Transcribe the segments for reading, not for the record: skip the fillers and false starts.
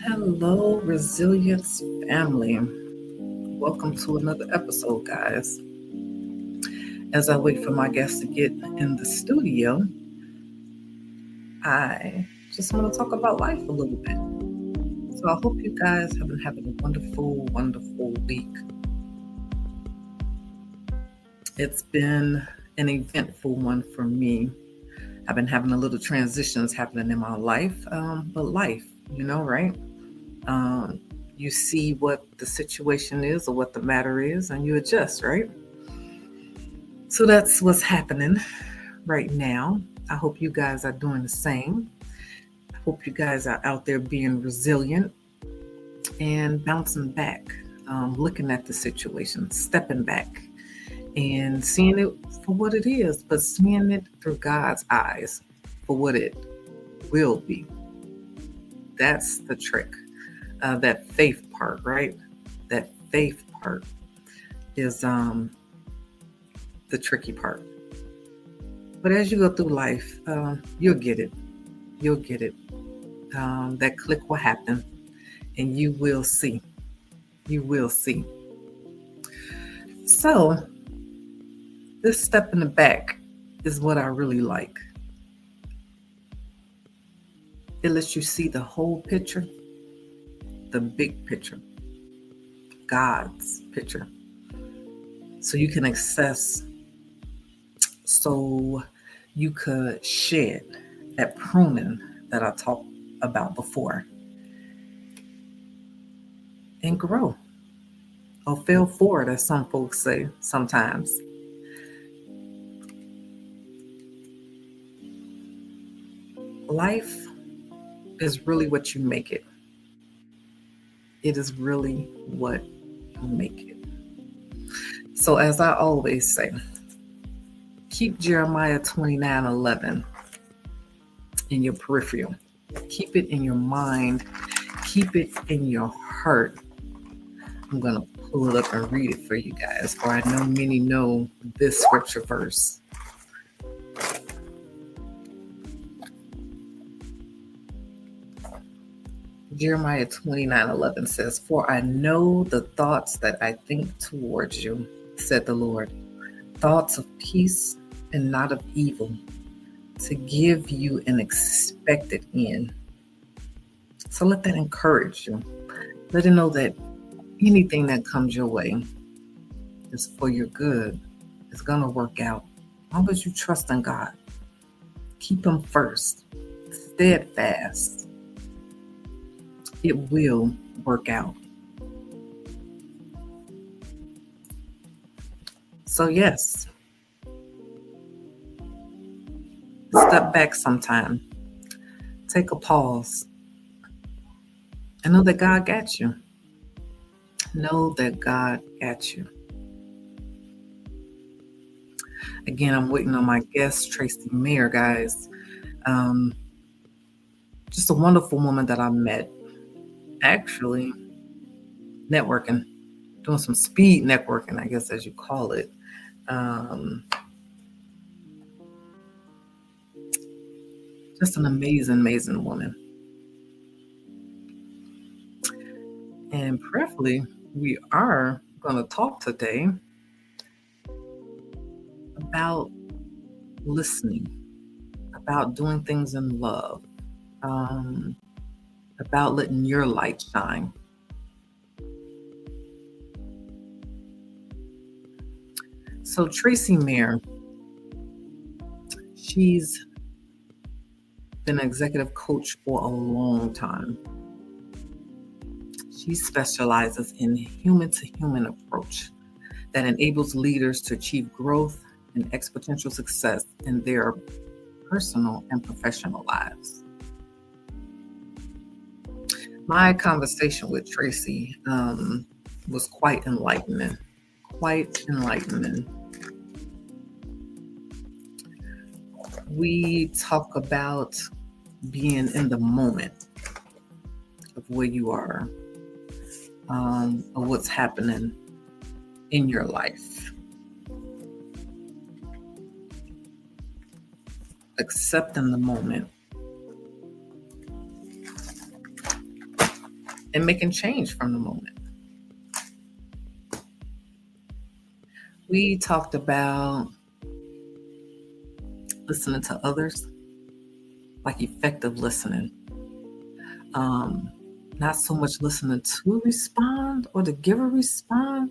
Hello, Resilience family. Welcome to another episode, guys. As I wait for my guests to get in the studio, I just want to talk about life a little bit. So I hope you guys have been having a wonderful, wonderful week. It's been an eventful one for me. I've been having a little transitions happening in my life, but life, right? Um, you see what the situation is or what the matter is, and you adjust, right? So that's what's happening right now. I hope you guys are doing the same. I hope you guys are out there being resilient and bouncing back, looking at the situation, stepping back, and seeing it for what it is, but seeing it through God's eyes for what it will be. That's the trick. That faith part, right? That faith part is the tricky part. But as you go through life, you'll get it. You'll get it. That click will happen, and you will see. You will see. So, this step in the back is what I really like. It lets you see the whole picture, the big picture, God's picture. So you can access, so you could shed that pruning that I talked about before and grow or fail forward, as some folks say sometimes. Life is really what you make it. It is really what you make it. So, as I always say, keep Jeremiah 29:11 in your peripheral. Keep it in your mind. Keep it in your heart. I'm going to pull it up and read it for you guys, for I know many know this scripture verse. Jeremiah 29:11 says, "For I know the thoughts that I think towards you, said the Lord, thoughts of peace and not of evil, to give you an expected end." So let that encourage you. Let it know that anything that comes your way is for your good. It's going to work out. As long as you trust in God, keep Him first, steadfast, it will work out. So, yes, step back sometime, take a pause, and know that God got you. Know that God got you. Again, I'm waiting on my guest, Tracy Mayer, guys. Um, just a wonderful woman that I met, actually, networking, doing some speed networking, I guess, as you call it. Um, just an amazing, amazing woman. And prayerfully, we are going to talk today about listening, about doing things in love, um, about letting your light shine. So, Tracy Mayer, she's been an executive coach for a long time. She specializes in human to human approach that enables leaders to achieve growth and exponential success in their personal and professional lives. My conversation with Tracy was quite enlightening. Quite enlightening. We talk about being in the moment of where you are, of what's happening in your life. Accepting the moment. and making change from the moment. We talked about listening to others, like effective listening. Um, Not so much listening to respond or to give a respond,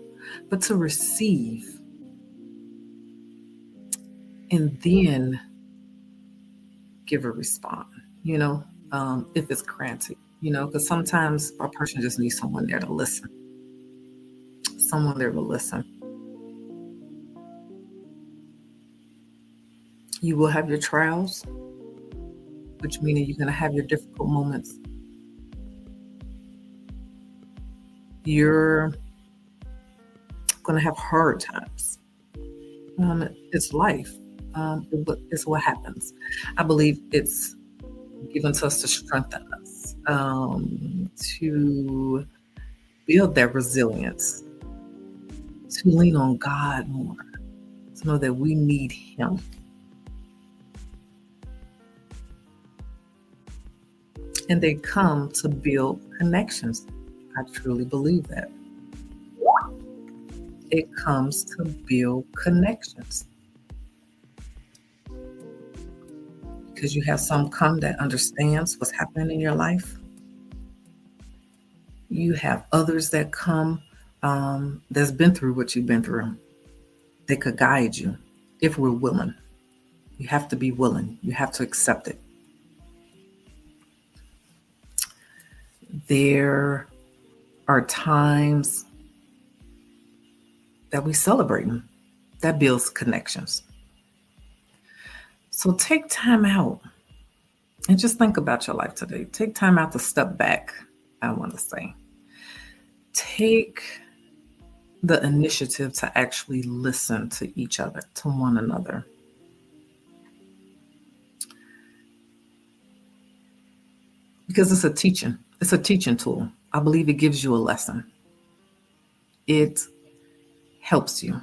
but to receive and then give a response, if it's granted, because sometimes a person just needs someone there to listen, someone there to listen. You will have your trials, which means you're going to have your difficult moments. You're going to have hard times. It's life. It's what happens. I believe it's given to us to strengthen us, to build that resilience, to lean on God more, to know that we need Him. And they come to build connections. I truly believe that. It comes to build connections. Because you have some come that understands what's happening in your life. You have others that come that's been through what you've been through. They could guide you if we're willing. You have to be willing. You have to accept it. There are times that we celebrate them. That builds connections. So take time out and just think about your life today. Take time out to step back, I want to say. Take the initiative to actually listen to each other, to one another. Because it's a teaching tool. I believe it gives you a lesson. It helps you.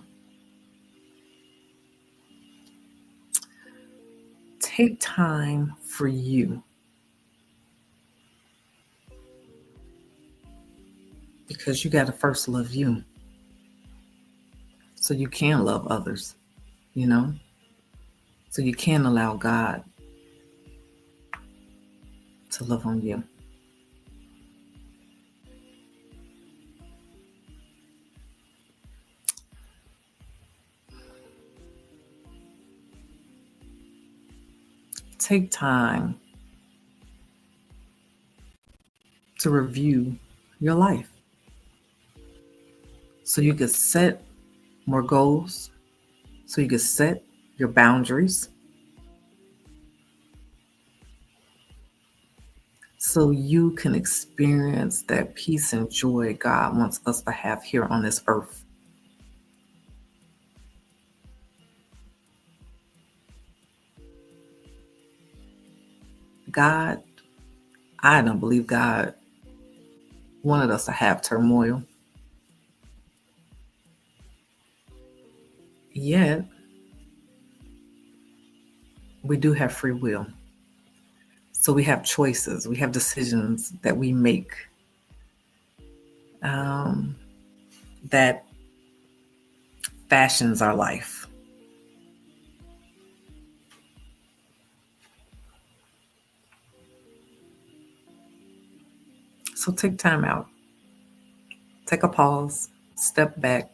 Take time for you. Because you got to first love you. So you can love others, So you can allow God to love on you. Take time to review your life so you can set more goals, so you can set your boundaries, so you can experience that peace and joy God wants us to have here on this earth. God, I don't believe God wanted us to have turmoil. Yet, we do have free will. So we have choices, we have decisions that we make that fashions our life. So take time out, take a pause, step back,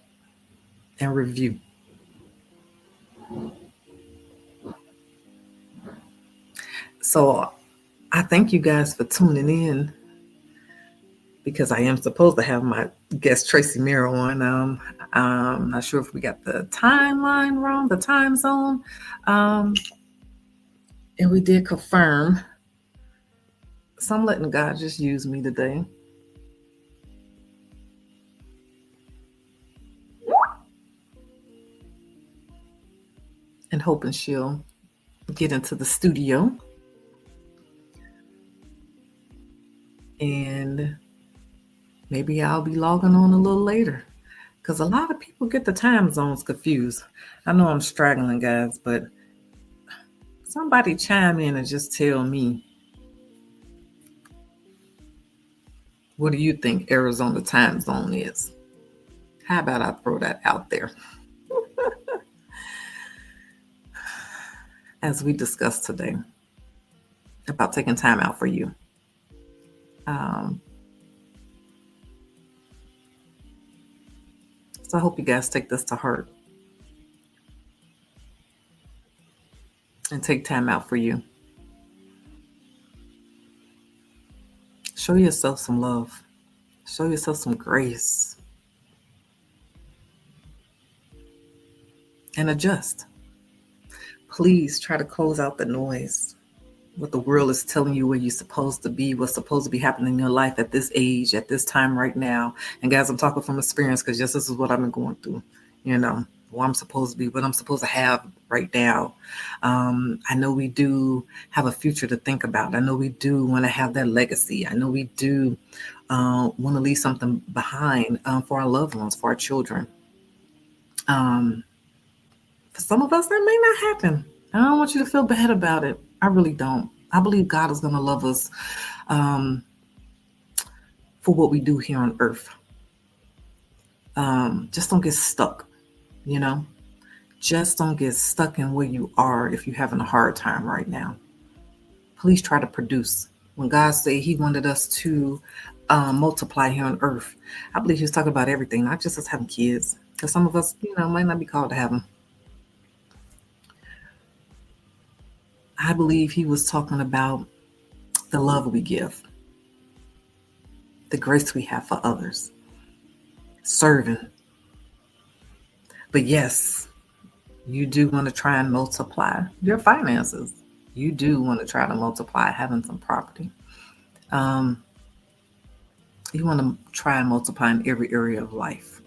and review. So I thank you guys for tuning in because I am supposed to have my guest Tracy Mero on. I'm not sure if we got the timeline wrong, the time zone. And we did confirm. So I'm letting God just use me today. And hoping she'll get into the studio. And maybe I'll be logging on a little later because a lot of people get the time zones confused. I know I'm straggling, guys, but somebody chime in and just tell me What do you think Arizona time zone is? How about I throw that out there as we discuss today about taking time out for you? Um, so I hope you guys take this to heart and take time out for you. Show yourself some love. Show yourself some grace and adjust. Please try to close out the noise. What the world is telling you where you're supposed to be, what's supposed to be happening in your life at this age, at this time right now. And guys, I'm talking from experience because just this is what I've been going through, where I'm supposed to be, what I'm supposed to have right now. I know we do have a future to think about. I know we do want to have that legacy. I know we do want to leave something behind for our loved ones, for our children. For some of us, that may not happen. I don't want you to feel bad about it. I really don't. I believe God is going to love us for what we do here on earth. Just don't get stuck, Just don't get stuck in where you are if you're having a hard time right now. Please try to produce. When God said he wanted us to multiply here on earth, I believe he was talking about everything, not just us having kids. Because some of us, might not be called to have them. I believe he was talking about the love we give, the grace we have for others, serving. But yes, you do want to try and multiply your finances. You do want to try to multiply having some property. You want to try and multiply in every area of life.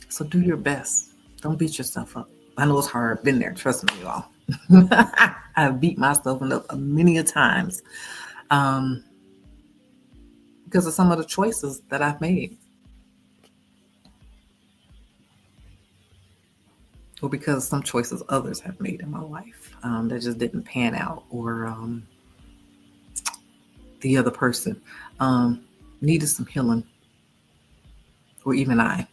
So do your best. Don't beat yourself up. I know it's hard. Been there. Trust me, y'all. I've beat myself up many a times because of some of the choices that I've made. Or because some choices others have made in my life that just didn't pan out, or the other person needed some healing, or even I.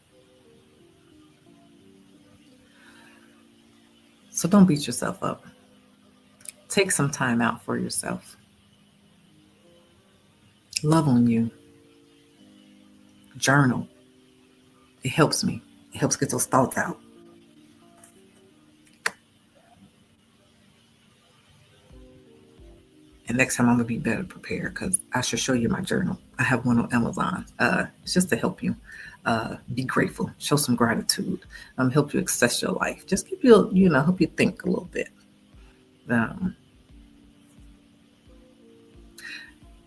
So don't beat yourself up. Take some time out for yourself. Love on you. Journal. It helps me. It helps get those thoughts out. And next time I'm going to be better prepared because I should show you my journal. I have one on Amazon. It's just to help you be grateful, show some gratitude, help you access your life. Just keep you, help you think a little bit.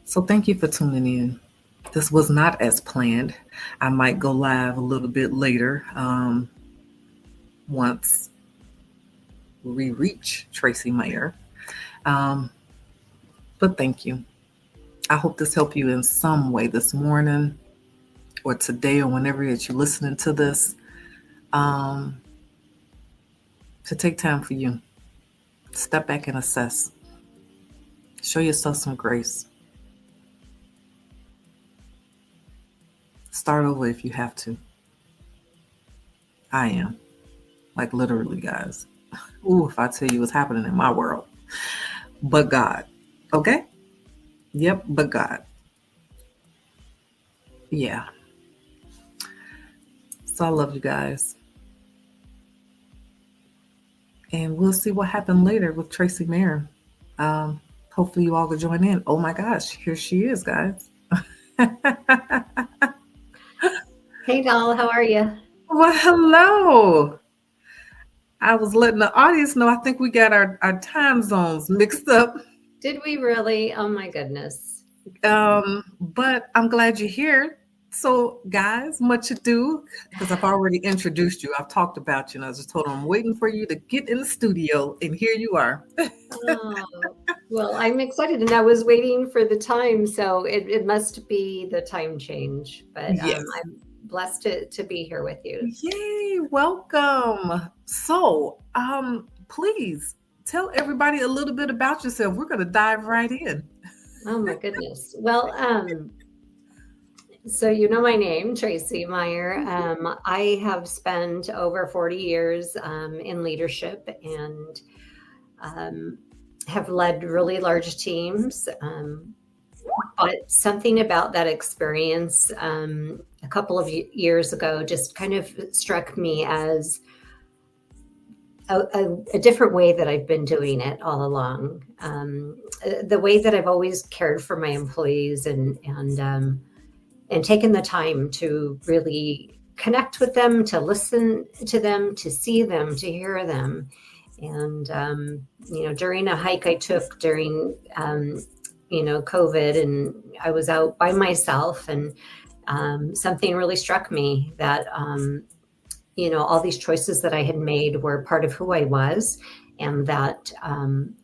So thank you for tuning in. This was not as planned. I might go live a little bit later once we reach Tracy Mayer. But thank you. I hope this helped you in some way this morning or today or whenever that you're listening to this, to take time for you. Step back and assess. Show yourself some grace. Start over if you have to. I am. Like literally, guys. Ooh, if I tell you what's happening in my world. But God. Okay? Yep, but God. Yeah. So I love you guys. And we'll see what happened later with Tracy Mayer. Hopefully you all will join in. Oh my gosh, here she is, guys. Hey, doll, how are you? Well, hello. I was letting the audience know I think we got our time zones mixed up. Did we really? Oh my goodness. But I'm glad you're here. So, guys, much ado, because I've already introduced you. I've talked about you, and I just told them I'm waiting for you to get in the studio, and here you are. Well, I'm excited, and I was waiting for the time, so it must be the time change. But Yes. I'm blessed to be here with you. Yay, welcome. So, please tell everybody a little bit about yourself. We're going to dive right in. Oh my goodness. Well, so you know my name, Tracy Meyer. I have spent over 40 years in leadership and um, have led really large teams. But something about that experience a couple of years ago just kind of struck me as a different way that I've been doing it all along. The way that I've always cared for my employees and taken the time to really connect with them, to listen to them, to see them, to hear them. And, during a hike I took during, COVID, and I was out by myself, and something really struck me that, all these choices that I had made were part of who I was, and that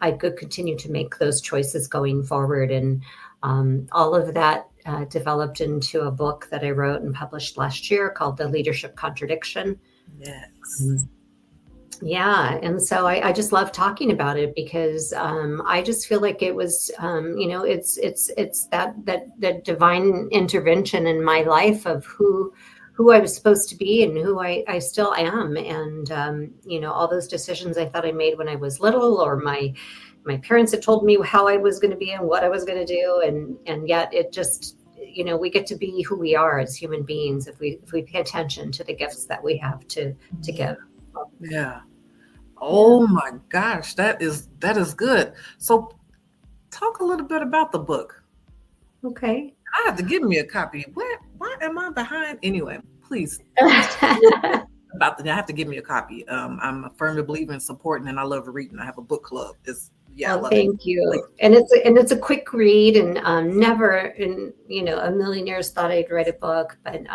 I could continue to make those choices going forward. And all of that developed into a book that I wrote and published last year called The Leadership Contradiction. Yes. Yeah. And so I just love talking about it because I just feel like it was, it's that divine intervention in my life of who I was supposed to be and who I still am. And, all those decisions I thought I made when I was little, or my parents had told me how I was going to be and what I was going to do. And yet it just, we get to be who we are as human beings if we pay attention to the gifts that we have to give. Yeah. Oh my gosh, that is good. So talk a little bit about the book. Okay. I have to give me a copy. Why am I behind? Anyway, please. I have to give me a copy. I'm a firm believer in supporting, and I love reading. I have a book club. Thank you. And it's a quick read, and never in a million years thought I'd write a book, but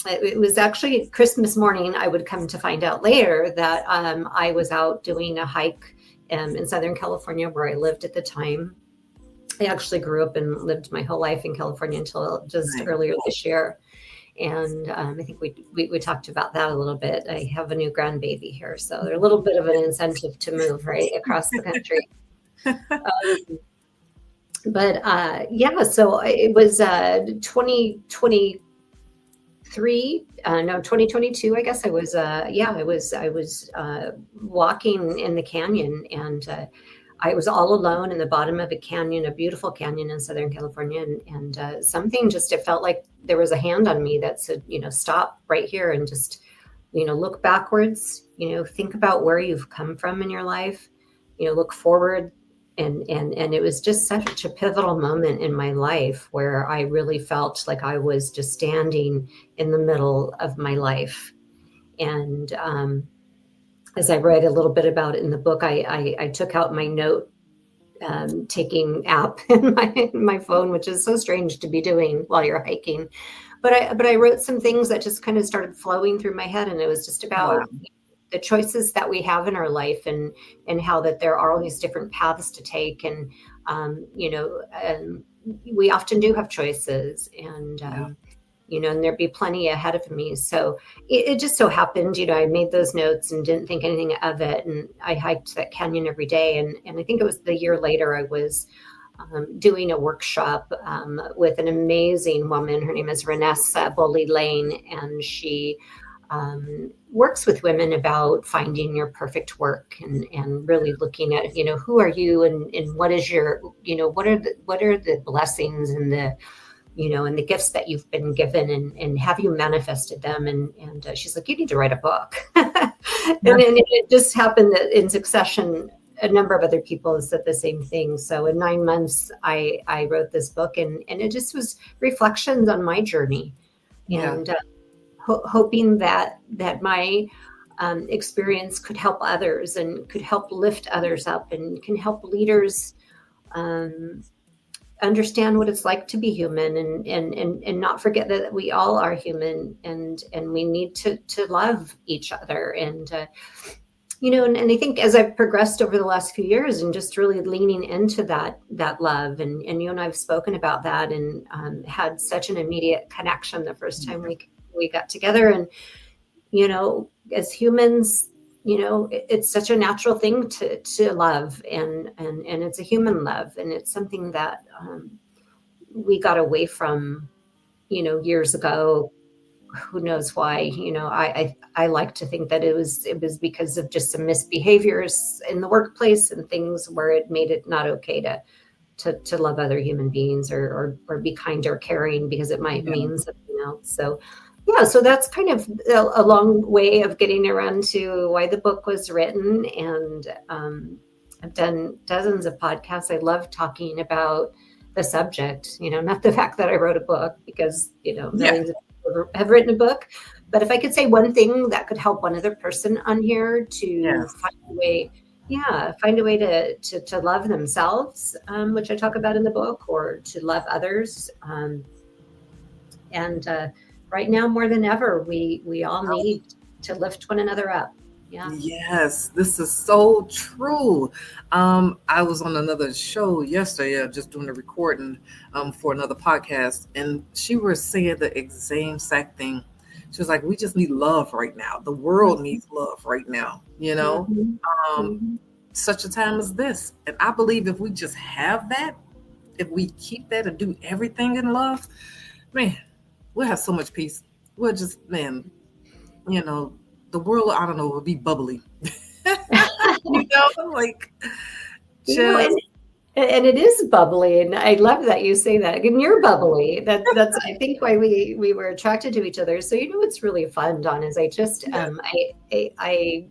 it was actually Christmas morning. I would come to find out later that I was out doing a hike in Southern California where I lived at the time. I actually grew up and lived my whole life in California until just earlier this year. And I think we talked about that a little bit. I have a new grandbaby here, so there's a little bit of an incentive to move right across the country. So it was 2022, I guess. I was walking in the canyon, and I was all alone in the bottom of a canyon, a beautiful canyon in Southern California. And something it felt like there was a hand on me that said, stop right here and just, look backwards, think about where you've come from in your life, look forward. And it was just such a pivotal moment in my life where I really felt like I was just standing in the middle of my life. And as I write a little bit about it in the book, I took out my note taking app in my phone, which is so strange to be doing while you're hiking. But I wrote some things that just kind of started flowing through my head, and it was just about the choices that we have in our life, and how that there are all these different paths to take, and we often do have choices, and and there'd be plenty ahead of me. So it just so happened, I made those notes and didn't think anything of it. And I hiked that canyon every day. And I think it was the year later, I was doing a workshop with an amazing woman. Her name is Renessa Boley Lane, and she works with women about finding your perfect work, and really looking at, who are you, and what is your, what are the blessings and the, and the gifts that you've been given, and have you manifested them? And she's like, you need to write a book. And then it just happened that in succession, a number of other people said the same thing. So in 9 months, I wrote this book, and it just was reflections on my journey, and hoping that my experience could help others, and could help lift others up, and can help leaders understand what it's like to be human, and not forget that we all are human, and we need to love each other. And and I think as I've progressed over the last few years, and just really leaning into that love, and you and I've spoken about that, and had such an immediate connection the first time we got together. And as humans, it's such a natural thing to love, and it's a human love, and it's something that we got away from, years ago. Who knows why? I like to think that it was because of just some misbehaviors in the workplace and things where it made it not okay to love other human beings, or be kind or caring, because it might mean something else. So yeah, so that's kind of a long way of getting around to why the book was written. And I've done dozens of podcasts. I love talking about the subject, not the fact that I wrote a book, because, millions of people have written a book. But if I could say one thing that could help one other person on here to find a way to love themselves, which I talk about in the book, or to love others. And right now, more than ever, we all need to lift one another up. Yeah. Yes, this is so true. I was on another show yesterday, just doing the recording for another podcast, and she was saying the same exact thing. She was like, "We just need love right now. The world needs love right now. Such a time as this." And I believe if we just have that, if we keep that and do everything in love, man, we'll have so much peace. We'll just, man, the world, I don't know, will be bubbly. Like, just. And it is bubbly, and I love that you say that. And you're bubbly. That's I think why we were attracted to each other. So what's really fun, Dawn, is I just I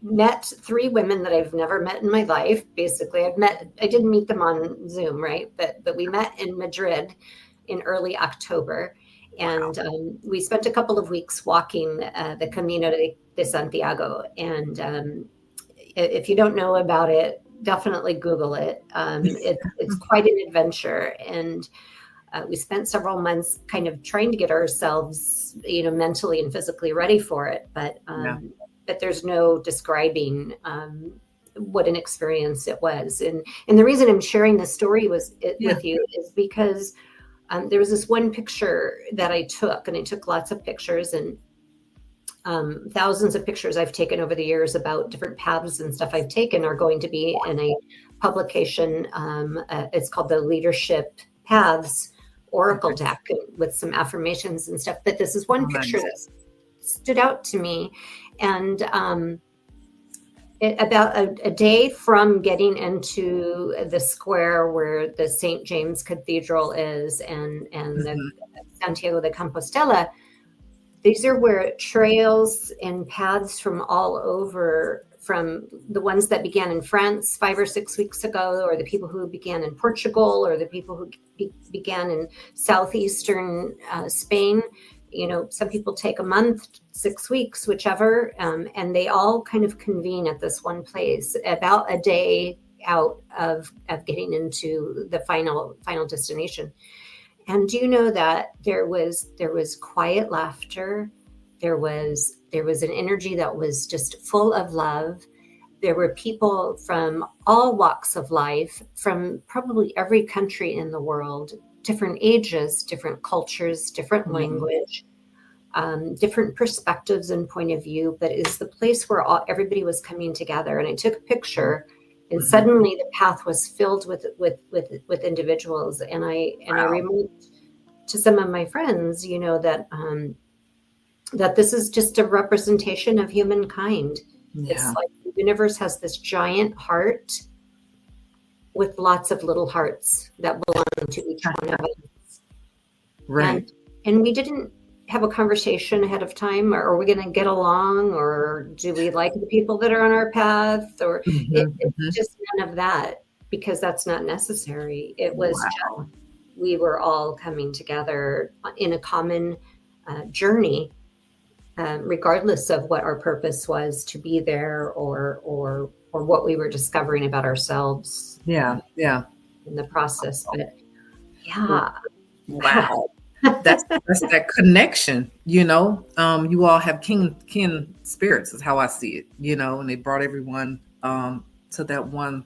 met 3 women that I've never met in my life. Basically, I didn't meet them on Zoom, right? But we met in Madrid in early October. And we spent a couple of weeks walking the Camino de Santiago. And if you don't know about it, definitely Google it. It's quite an adventure. And we spent several months kind of trying to get ourselves, mentally and physically ready for it. But there's no describing what an experience it was. And the reason I'm sharing this story with you is because there was this one picture that I took, and I took lots of pictures, and thousands of pictures I've taken over the years about different paths and stuff I've taken are going to be in a publication. It's called the Leadership Paths Oracle Deck, with some affirmations and stuff. But this is one picture that stood out to me. And about a day from getting into the square where the St. James Cathedral is, and the Santiago de Compostela, these are where trails and paths from all over, from the ones that began in France 5 or 6 weeks ago, or the people who began in Portugal, or the people who began in southeastern Spain. Some people take a month, 6 weeks, whichever, and they all kind of convene at this one place about a day out of getting into the final destination. And do you know that there was quiet laughter? There was an energy that was just full of love. There were people from all walks of life, from probably every country in the world, different ages, different cultures, different language, different perspectives and point of view. But it's the place where everybody was coming together. And I took a picture, and suddenly the path was filled with individuals. And I removed to some of my friends, that that this is just a representation of humankind. It's like the universe has this giant heart with lots of little hearts that belong to each one of us. Right. And we didn't have a conversation ahead of time, or are we going to get along, or do we like the people that are on our path, or it's just none of that, because that's not necessary. It was just, we were all coming together in a common journey, regardless of what our purpose was to be there, or what we were discovering about ourselves. Yeah. In the process. But wow. That's that connection, you all have kin spirits is how I see it, and they brought everyone to that one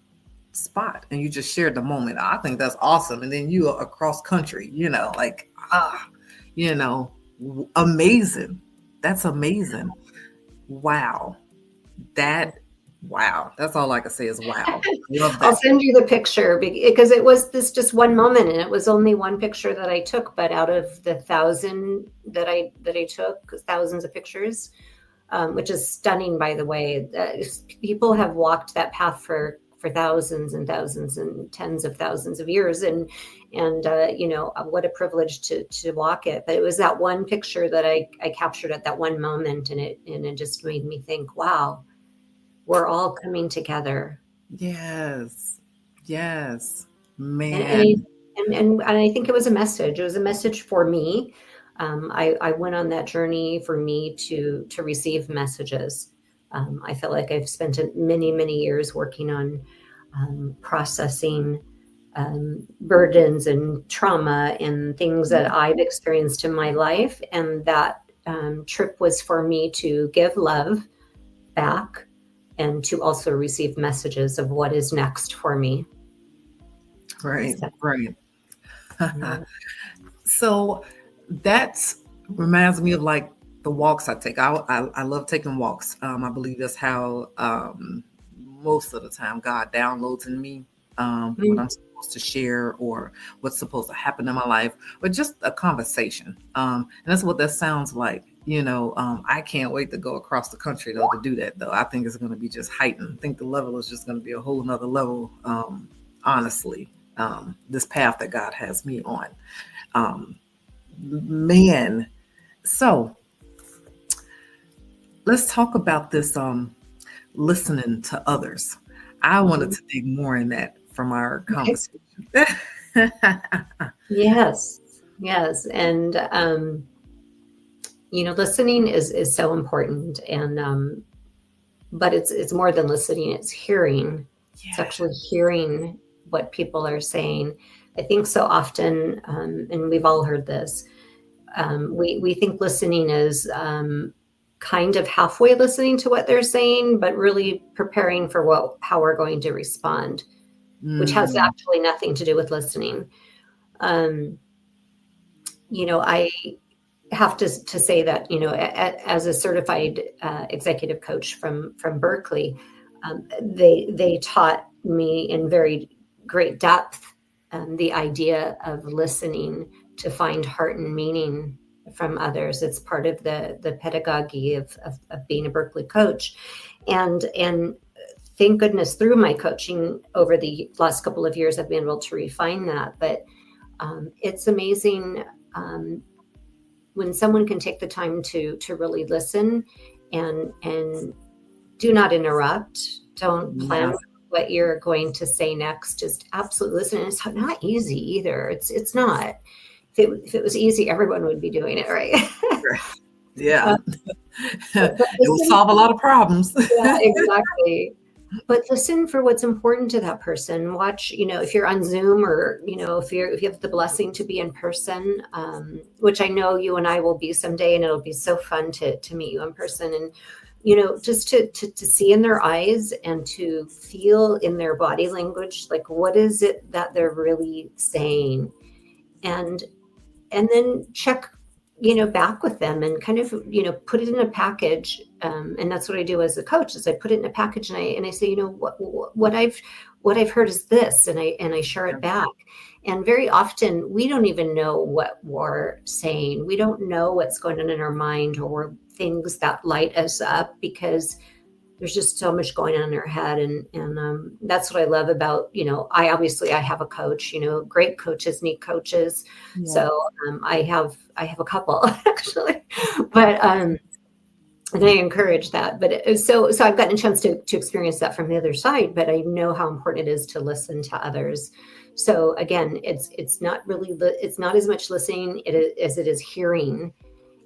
spot, and you just shared the moment. I think that's awesome. And then you are across country, amazing. That's amazing. Wow. That, wow. That's all I can say is wow. Love I'll that. send you the picture because it was this just one moment, and it was only one picture that I took, but out of the thousand that I took, thousands of pictures, which is stunning, by the way. People have walked that path for thousands and thousands and tens of thousands of years, and what a privilege to walk it. But it was that one picture that I captured at that one moment, and it just made me think, wow, we're all coming together. Yes. Yes. and and I, Man. and I think it was a message. It was a message for me. I went on that journey for me to receive messages. I feel like I've spent many years working on processing burdens and trauma and things that I've experienced in my life, and that trip was for me to give love back and to also receive messages of what is next for me. Right. So, Right. yeah. So that's reminds me of like the walks I take. I love taking walks. I believe that's how most of the time God downloads in me what I'm supposed to share or what's supposed to happen in my life, or just a conversation. And that's what that sounds like. I can't wait to go across the country though to do that though. I think it's going to be just heightened. I think the level is just going to be a whole nother level. Honestly, this path that God has me on. Um, Man, so let's talk about this listening to others. I wanted Mhm. to dig more in that from our Okay. conversation. Yes, yes, and listening is so important, and but it's more than listening. It's hearing. It's Yeah. actually hearing what people are saying. I think so often, and we've all heard this. We think listening is kind of halfway listening to what they're saying, but really preparing for how we're going to respond, which has Mm, actually nothing to do with listening. Um, I have to say that, as a certified executive coach from Berkeley, they taught me in very great depth the idea of listening to find heart and meaning from others. It's part of the pedagogy of being a Berkeley coach, and thank goodness through my coaching over the last couple of years I've been able to refine that. But it's amazing. When someone can take the time to really listen and do not interrupt, don't yeah. plan what you're going to say next, just absolutely listen. And it's not easy either. It's not. If it was easy, everyone would be doing it, right? Yeah. uh, but It will listen. solve a lot of problems. Yeah, exactly. But listen for what's important to that person. Watch, if you're on Zoom, or if you have the blessing to be in person, which I know you and I will be someday, and it'll be so fun to meet you in person, and just to see in their eyes and to feel in their body language, like what is it that they're really saying, and then check back with them, and kind of put it in a package. And that's what I do as a coach, is I put it in a package, and I say, what I've heard is this, and I share it back. And very often we don't even know what we're saying. We don't know what's going on in our mind, or things that light us up, because there's just so much going on in our head. And that's what I love about, I have a coach. Great coaches need coaches. Yeah. So I have a couple actually, but and I encourage that. But so I've gotten a chance to experience that from the other side, but I know how important it is to listen to others. So again, it's not as much listening as it is hearing.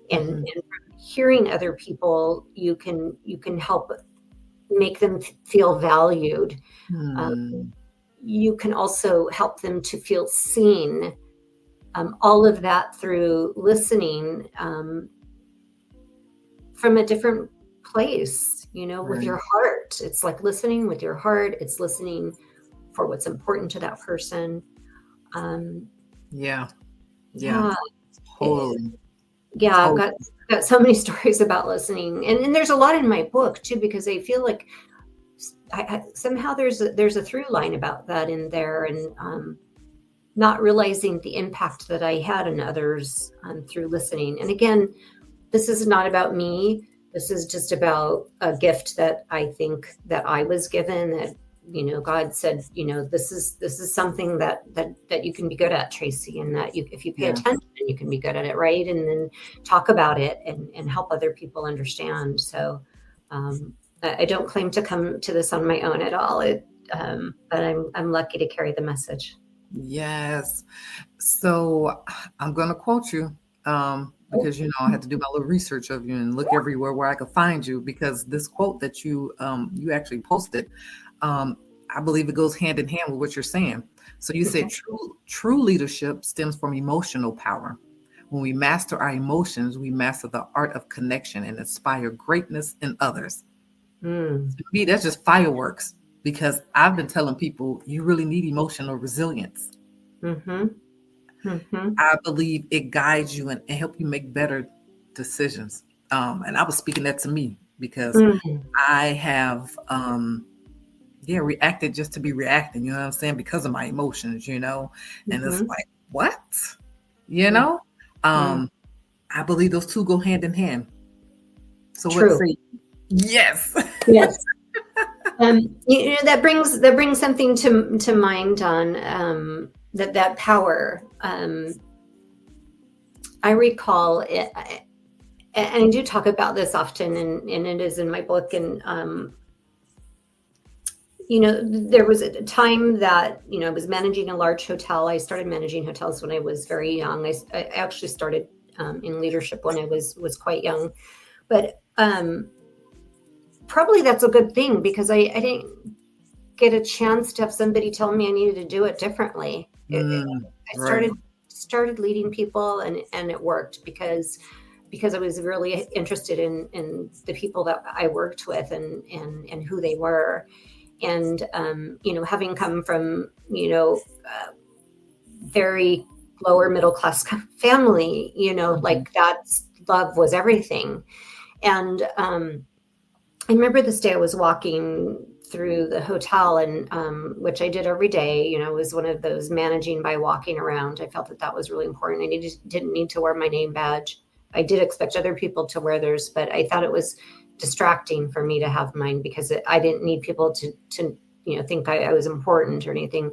and, Mhm. and from hearing other people, you can help make them feel valued. Um, Hmm. you can also help them to feel seen. All of that through listening from a different place, with Right. your heart. It's like listening with your heart. It's listening for what's important to that person. Um, Yeah. Yeah. yeah, it, Totally. Yeah, I've Totally. got so many stories about listening, and there's a lot in my book too, because I feel like somehow there's a through line about that in there, and not realizing the impact that I had on others through listening. And again, this is not about me. This is just about a gift that I think that I was given, that God said, this is something that you can be good at, Tracy, and that if you pay Yeah. attention, you can be good at it, right? And then talk about it and help other people understand. So I don't claim to come to this on my own at all. But I'm lucky to carry the message. Yes. So I'm going to quote you because, I had to do my little research of you and look everywhere where I could find you, because this quote that you actually posted, I believe it goes hand in hand with what you're saying. So you said Okay. true leadership stems from emotional power. When we master our emotions, we master the art of connection and inspire greatness in others. Mm. To me, that's just fireworks, because I've been telling people you really need emotional resilience. Mm-hmm. Mm-hmm. I believe it guides you and help you make better decisions. And I was speaking that to me because Mm-hmm. I have, reacted just to be reacting, you know what I'm saying? Because of my emotions, and it's like, what? You know? Mm-hmm. I believe those two go hand in hand. So what True. say? Yes. Yes. That brings something to mind on that power. I recall it, and I do talk about this often, and it is in my book. And there was a time that I was managing a large hotel. I started managing hotels when I was very young. I actually started in leadership when I was quite young, but probably that's a good thing, because I didn't get a chance to have somebody tell me I needed to do it differently. I Right. started leading people, and it worked because I was really interested in the people that I worked with, and who they were. And having come from very lower middle class family, like that's love was everything. And I remember this day I was walking through the hotel, and which I did every day. It was one of those managing by walking around. I felt that was really important. I didn't need to wear my name badge. I did expect other people to wear theirs, but I thought it was distracting for me to have mine, because I didn't need people to think I was important or anything.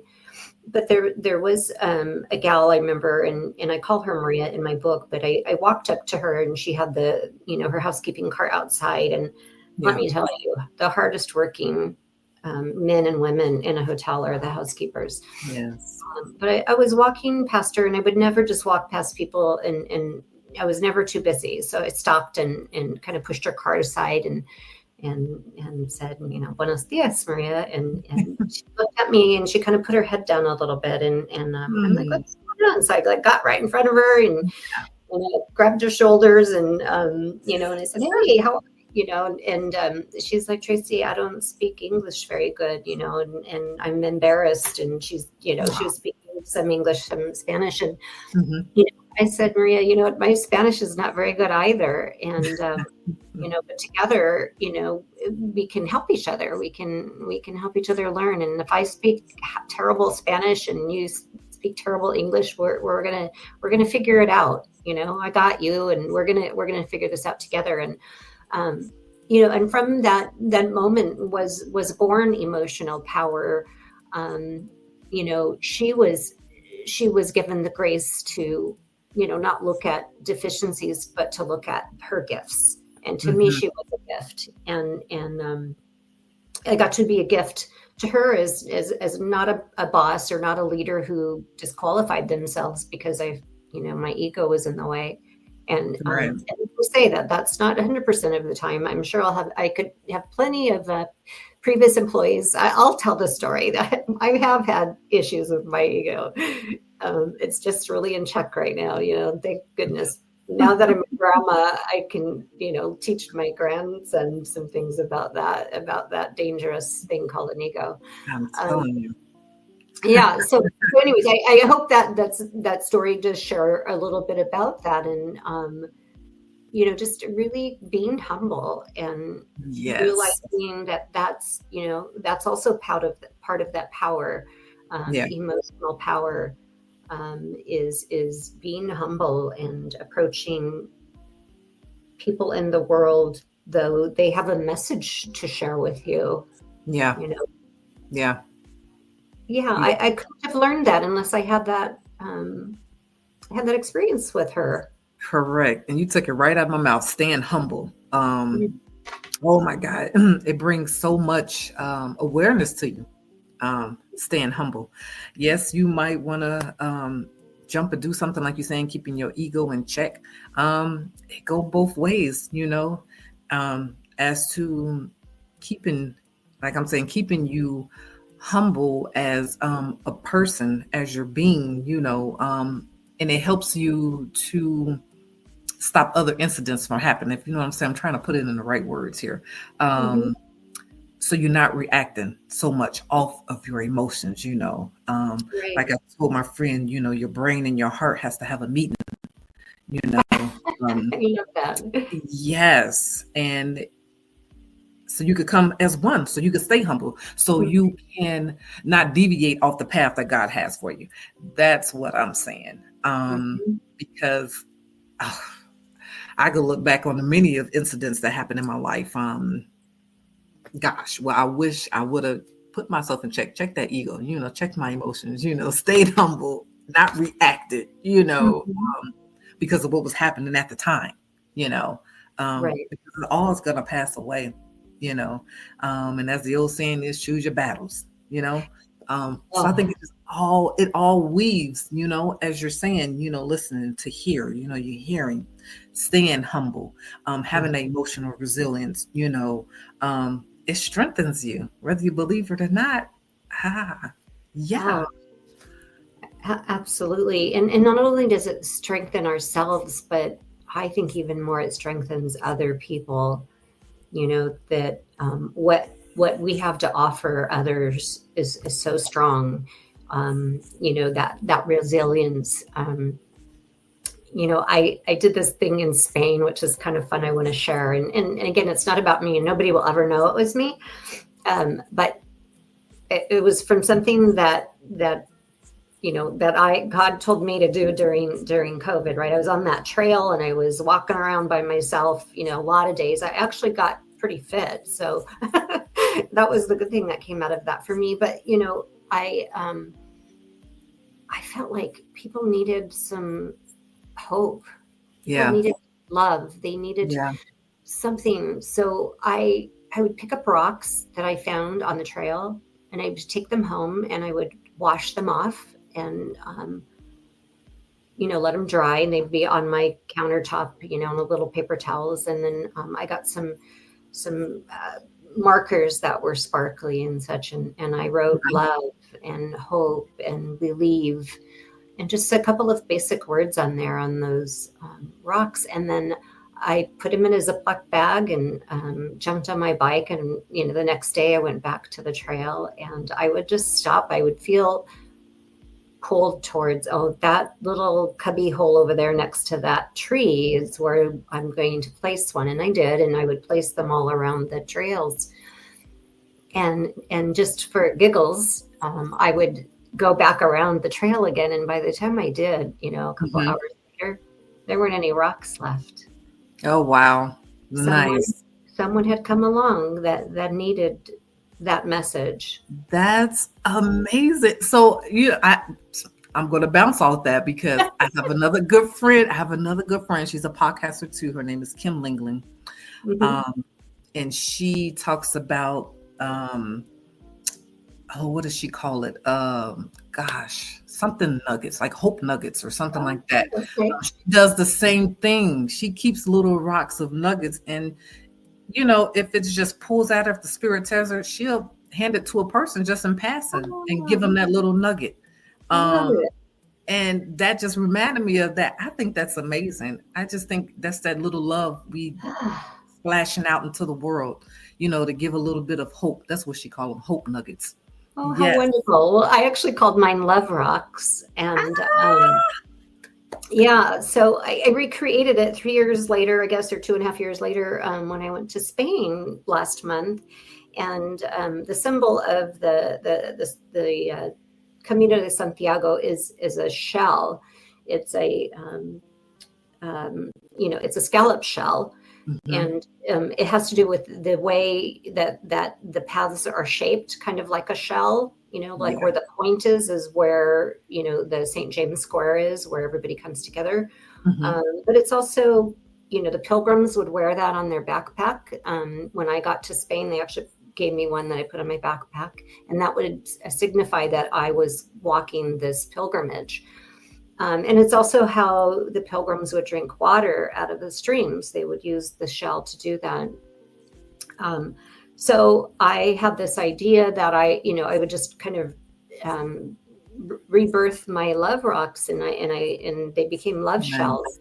But there was a gal I remember, and I call her Maria in my book, but I walked up to her, and she had her housekeeping cart outside. And let Yeah. me tell you, the hardest working men and women in a hotel are the housekeepers. Yes. But I was walking past her, and I would never just walk past people, and I was never too busy. So I stopped and kind of pushed her cart aside, and said, Buenos dias, Maria. And she looked at me, and she kind of put her head down a little bit. And I'm like, Mm. what's going on? So I got right in front of her, and I grabbed her shoulders, and and I said, hey, how are you? And she's like, Tracy, I don't speak English very good, and I'm embarrassed. And she's, she was speaking some English, some Spanish. And Mhm. I said, Maria, my Spanish is not very good either. And but together, we can help each other. We can help each other learn. And if I speak terrible Spanish and you speak terrible English, we're gonna figure it out. I got you, and we're gonna figure this out together. And and from that moment was born emotional power. She was given the grace to not look at deficiencies, but to look at her gifts. And to me, Mhm. she was a gift, and I got to be a gift to her as not a boss or not a leader who disqualified themselves because my ego was in the way. Right. And to say that that's not 100% of the time. I'm sure I could have plenty of previous employees. I'll tell the story that I have had issues with my ego. It's just really in check right now. Thank goodness. Now that I'm a grandma, I can, teach my grandson some things about that dangerous thing called an ego. I'm Um, telling you. yeah. So anyways, I hope that story does share a little bit about that. And just really being humble and Yes. realizing that that's also part of that power, Yeah. emotional power, is being humble and approaching people in the world, though they have a message to share with you. Yeah. You know, Yeah. yeah, Yeah. I couldn't have learned that unless I had that experience with her. Correct. And you took it right out of my mouth. Staying humble. Oh my God. It brings so much awareness to you. Staying humble. Yes, you might want to jump and do something like you're saying, keeping your ego in check. It go both ways, as to keeping, like I'm saying, keeping you humble as a person, as your being, and it helps you to stop other incidents from happening. If you know what I'm saying, I'm trying to put it in the right words here. Mhm. So you're not reacting so much off of your emotions, Right. like I told my friend, your brain and your heart has to have a meeting, you know. I love that. Yes. And so you could come as one, so you could stay humble, so Mhm. you can not deviate off the path that God has for you. That's what I'm saying. Mhm. Because oh, I could look back on the many of incidents that happened in my life. Gosh, well, I wish I would have put myself in check that ego, check my emotions, stayed humble, not reacted, Mhm. because of what was happening at the time, Right. because all is going to pass away, you know, and as the old saying is, choose your battles, so I think Oh, it all weaves, as you're saying, listening to hear, you're hearing, staying humble, having that emotional resilience, it strengthens you, whether you believe it or not. Ah, yeah, oh, absolutely. And not only does it strengthen ourselves, but I think even more it strengthens other people. That what we have to offer others is so strong. That resilience. I did this thing in Spain, which is kind of fun. I want to share. And again, it's not about me, and nobody will ever know it was me. But it was from something that God told me to do during COVID, right? I was on that trail and I was walking around by myself, a lot of days. I actually got pretty fit. So that was the good thing that came out of that for me. But, I felt like people needed some hope. People yeah, needed love. They needed yeah. something. So I would pick up rocks that I found on the trail and I would take them home and I would wash them off and let them dry, and they'd be on my countertop, on the little paper towels. And then I got some markers that were sparkly and such, and I wrote love and hope and believe, and just a couple of basic words on there on those rocks. And then I put them in a Ziploc bag and jumped on my bike. And the next day I went back to the trail, and I would just stop. I would feel pulled towards, that little cubby hole over there next to that tree is where I'm going to place one. And I did, and I would place them all around the trails. And just for giggles, I would go back around the trail again. And by the time I did, a couple Mhm. hours later, there weren't any rocks left. Oh, wow. Someone Nice. someone had come along that needed that message. That's amazing. So I'm going to bounce off that because I have another good friend. I have another good friend. She's a podcaster too. Her name is Kim Lingling. Mhm. Um, and she talks about, what does she call it? Gosh, something nuggets, like hope nuggets or something Oh, like that. okay. She does the same thing. She keeps little rocks of nuggets. And, if it just pulls out of the spirit tells her, she'll hand it to a person just in passing and give them Oh, that little nugget. I love Um, it. and that just reminded me of that. I think that's amazing. I just think that's that little love we splashing out into the world, to give a little bit of hope. That's what she called them, hope nuggets. Oh, how Yes. wonderful. Well, I actually called mine love rocks. And Yeah, so I recreated it 3 years later, I guess, or 2.5 years later, when I went to Spain last month. And the symbol of the Camino de Santiago is a shell. It's a it's a scallop shell, Mm-hmm. and it has to do with the way that the paths are shaped, kind of like a shell. Like Yeah. where the point is where the St. James Square is, where everybody comes together. Mm-hmm. But it's also, the pilgrims would wear that on their backpack. When I got to Spain, they actually gave me one that I put on my backpack, and that would signify that I was walking this pilgrimage. And it's also how the pilgrims would drink water out of the streams. They would use the shell to do that. So I had this idea that I would just kind of rebirth my love rocks, and they became love Nice. shells.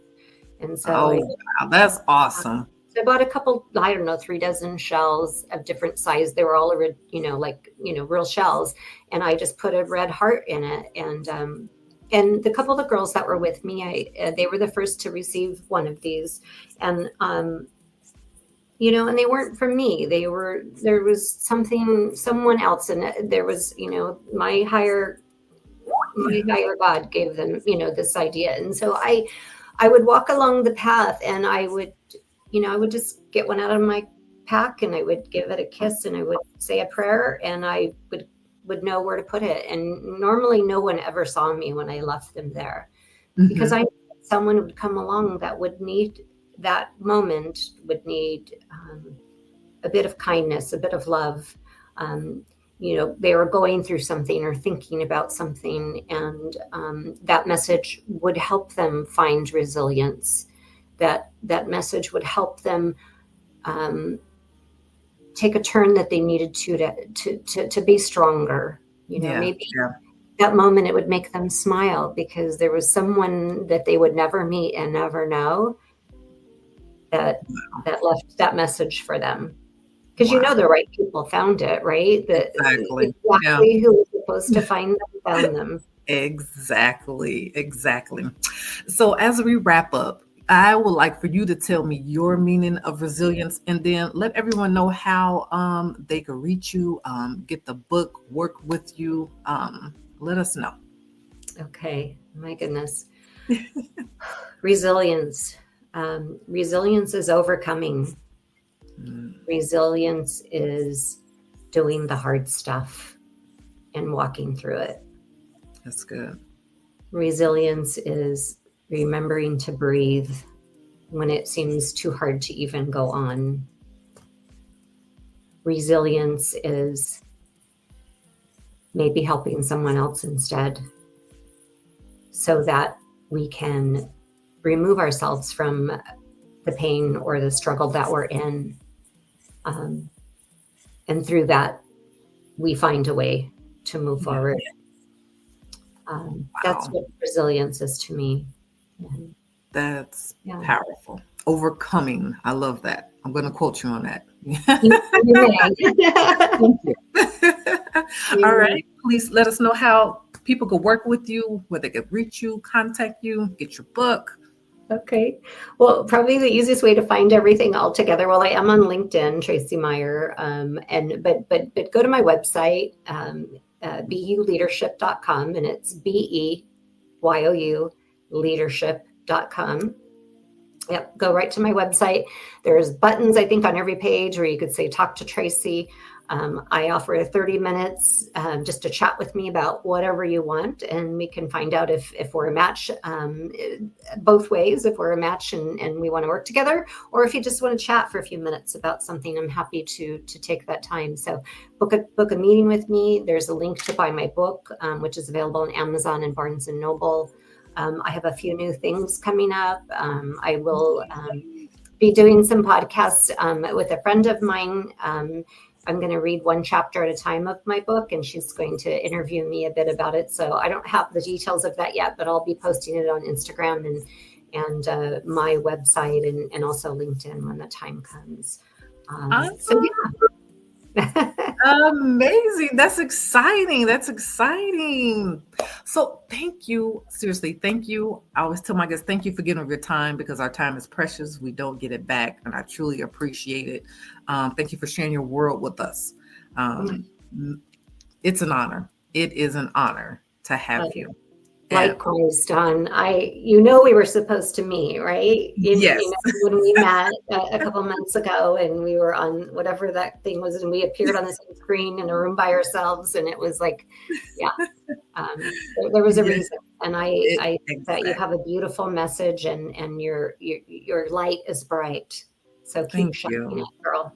And so Oh, wow. That's awesome. I bought a couple, I don't know, 3 dozen shells of different size. They were all, real shells. And I just put a red heart in it. And the couple of girls that were with me, they were the first to receive one of these. And, and they weren't from me. There was someone else. And there was, my higher God gave them, this idea. And so I would walk along the path, and I would just get one out of my pack, and I would give it a kiss, and I would say a prayer, and I would know where to put it. And normally no one ever saw me when I left them there, because I knew someone would come along that would need that moment, would need a bit of kindness, a bit of love. They were going through something or thinking about something, and that message would help them find resilience. That message would help them take a turn that they needed to be stronger. Maybe that moment it would make them smile, because there was someone that they would never meet and never know that left that message for them. Because the right people found it, right? Exactly. Who was supposed to find them found them. Exactly. So as we wrap up, I would like for you to tell me your meaning of resilience, and then let everyone know how they can reach you, get the book, work with you. Let us know. Okay. My goodness. Resilience. Resilience is overcoming. Resilience is doing the hard stuff and walking through it. That's good. Resilience is remembering to breathe when it seems too hard to even go on. Resilience is maybe helping someone else instead, so that we can remove ourselves from the pain or the struggle that we're in. And through that, we find a way to move forward. That's what resilience is to me. That's powerful. Overcoming. I love that. I'm going to quote you on that. All right. Please let us know how people could work with you, where they could reach you, contact you, get your book. Okay. Well, probably the easiest way to find everything all together. Well, I am on LinkedIn, Tracy Meyer, but go to my website, beuleadership.com, and it's BEYOU leadership.com. Yep, go right to my website. There's buttons, I think, on every page where you could say, talk to Tracy. I offer 30 minutes just to chat with me about whatever you want, and we can find out if we're a match both ways, if we're a match and we want to work together, or if you just want to chat for a few minutes about something. I'm happy to take that time. So book a meeting with me. There's a link to buy my book, which is available on Amazon and Barnes & Noble. I have a few new things coming up. I will be doing some podcasts with a friend of mine. I'm going to read one chapter at a time of my book, and she's going to interview me a bit about it. So I don't have the details of that yet, but I'll be posting it on Instagram and my website and also LinkedIn when the time comes. So yeah. Amazing. That's exciting. That's exciting. So thank you. Seriously, thank you. I always tell my guests, thank you for giving up your time because our time is precious. We don't get it back. And I truly appreciate it. Thank you for sharing your world with us. Um, it's an honor. It is an honor to have you. Likewise, Dawn. We were supposed to meet, right? Yes. When we met a couple months ago and we were on whatever that thing was, and we appeared on the same screen in a room by ourselves, and it was like, there was a reason. And I think that you have a beautiful message, and your light is bright. So keep shining it, girl.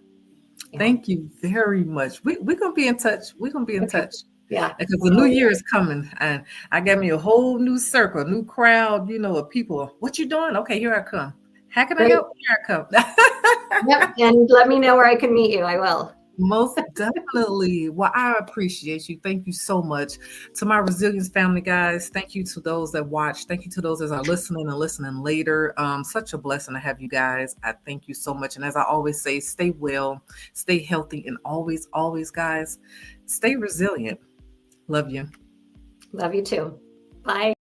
Yeah. Thank you very much. We're gonna be in touch. We're gonna be in touch. Yeah, because the new year is coming, and I got me a whole new circle, new crowd, of people. What you doing? Okay, here I come. How can I help? Here I come. Yep, and let me know where I can meet you. I will. Most definitely. Well, I appreciate you. Thank you so much. To my Resilience family, guys, thank you to those that watch. Thank you to those that are listening and listening later. Such a blessing to have you guys. I thank you so much. And as I always say, stay well, stay healthy, and always, always, guys, stay resilient. Love you. Love you too. Bye.